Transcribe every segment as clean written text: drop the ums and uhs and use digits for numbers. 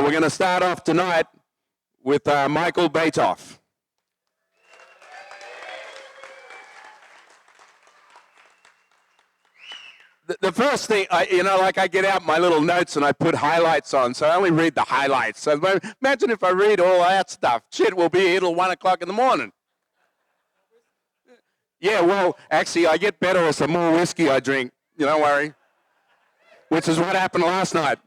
We're going to start off tonight with Michael Baytoff. The first thing, I get out my little notes and I put highlights on, so I only read the highlights. So imagine if I read all that stuff. Shit, we'll be here till 1 o'clock in the morning. Yeah, well, actually, I get better as the more whiskey I drink. You don't worry. Which is what happened last night.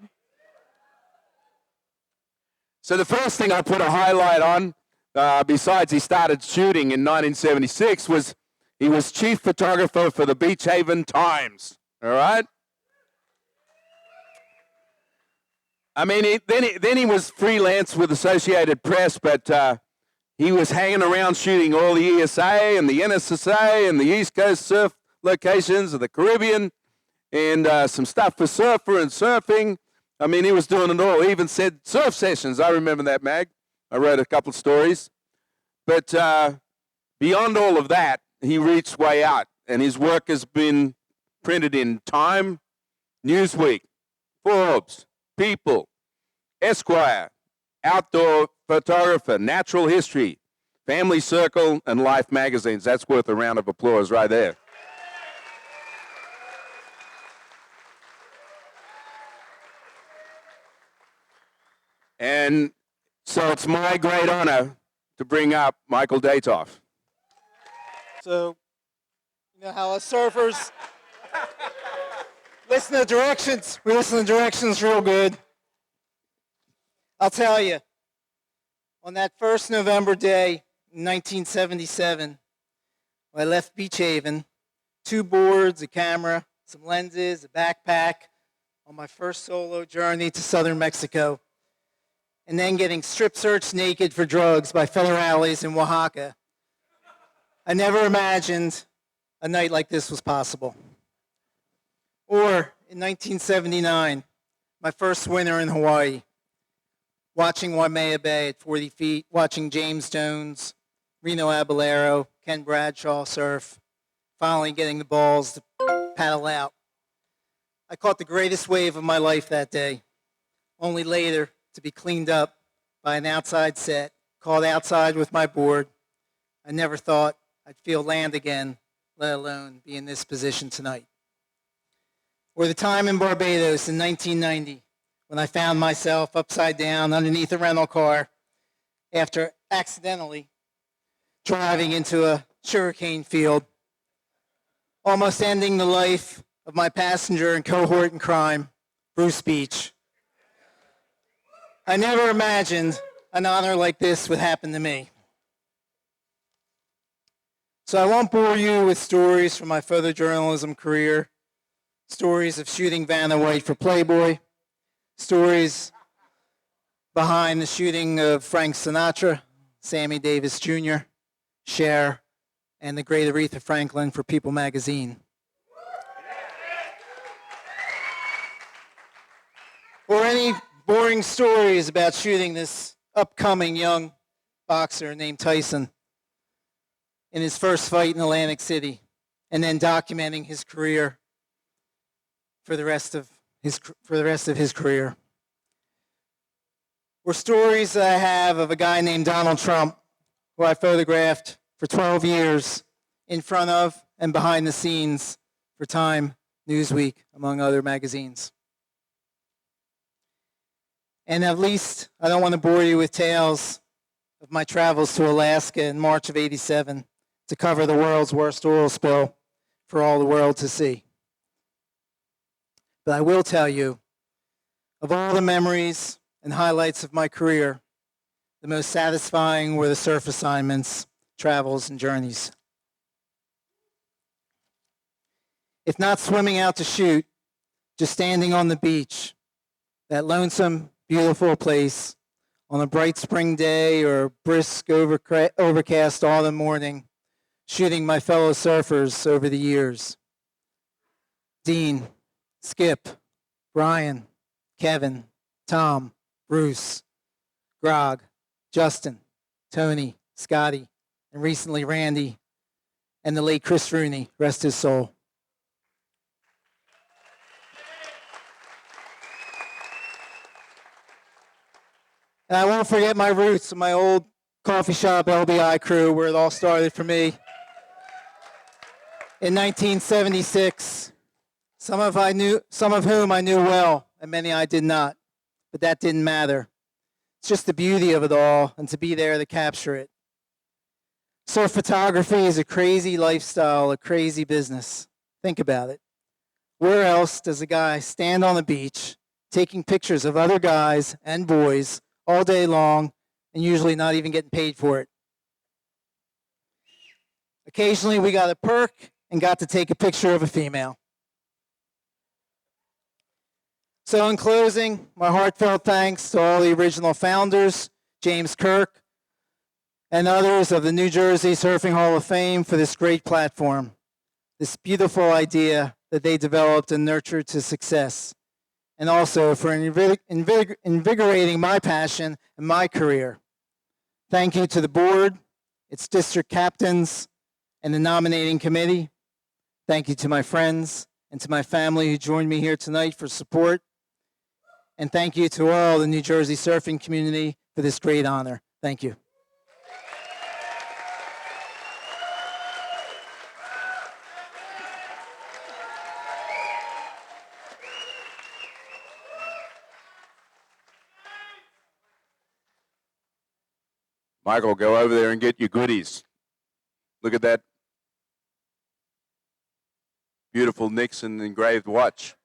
So the first thing I put a highlight on, besides he started shooting in 1976, was he was chief photographer for the Beach Haven Times. All right? I mean, then he was freelance with Associated Press, but he was hanging around shooting all the ESA and the NSSA and the East Coast surf locations of the Caribbean and some stuff for surfer and surfing. I mean, he was doing it all. He even said surf sessions. I remember that, Mag. I wrote a couple of stories. But beyond all of that, he reached way out, and his work has been printed in Time, Newsweek, Forbes, People, Esquire, Outdoor Photographer, Natural History, Family Circle, and Life magazines. That's worth a round of applause right there. And so it's my great honor to bring up Michael Baytoff. So, you know how us surfers listen to directions. We listen to directions real good. I'll tell you, on that first November day in 1977, when I left Beach Haven, 2 boards, a camera, some lenses, a backpack, on my first solo journey to southern Mexico, and then getting strip searched naked for drugs by federales in Oaxaca, I never imagined a night like this was possible. Or in 1979, my first winter in Hawaii, watching Waimea Bay at 40 feet, watching James Jones, Reno Abelero, Ken Bradshaw surf, finally getting the balls to paddle out. I caught the greatest wave of my life that day, only later to be cleaned up by an outside set, called outside with my board. I never thought I'd feel land again, let alone be in this position tonight. Or the time in Barbados in 1990, when I found myself upside down underneath a rental car after accidentally driving into a sugarcane field, almost ending the life of my passenger and cohort in crime, Bruce Beach. I never imagined an honor like this would happen to me. So I won't bore you with stories from my photojournalism career, stories of shooting Vanna White for Playboy, stories behind the shooting of Frank Sinatra, Sammy Davis Jr., Cher, and the great Aretha Franklin for People magazine. Or any boring stories about shooting this upcoming young boxer named Tyson in his first fight in Atlantic City, and then documenting his career for the rest of his career. Or stories that I have of a guy named Donald Trump, who I photographed for 12 years in front of and behind the scenes for Time, Newsweek, among other magazines. And at least I don't want to bore you with tales of my travels to Alaska in March of '87 to cover the world's worst oil spill for all the world to see. But I will tell you, of all the memories and highlights of my career, the most satisfying were the surf assignments, travels, and journeys. If not swimming out to shoot, just standing on the beach, that lonesome, beautiful place on a bright spring day or a brisk overcast autumn morning, shooting my fellow surfers over the years. Dean, Skip, Brian, Kevin, Tom, Bruce, Grog, Justin, Tony, Scotty, and recently Randy, and the late Chris Rooney, rest his soul. And I won't forget my roots, my old coffee shop LBI crew, where it all started for me in 1976. Some of whom I knew well, and many I did not. But that didn't matter. It's just the beauty of it all, and to be there to capture it. Surf photography is a crazy lifestyle, a crazy business. Think about it. Where else does a guy stand on the beach taking pictures of other guys and boys all day long and usually not even getting paid for it? Occasionally we got a perk and got to take a picture of a female. So in closing, my heartfelt thanks to all the original founders, James Kirk, and others of the New Jersey Surfing Hall of Fame for this great platform, this beautiful idea that they developed and nurtured to success, and also for invigorating my passion and my career. Thank you to the board, its district captains, and the nominating committee. Thank you to my friends and to my family who joined me here tonight for support. And thank you to all the New Jersey surfing community for this great honor. Thank you. Michael, go over there and get your goodies. Look at that beautiful Nixon engraved watch.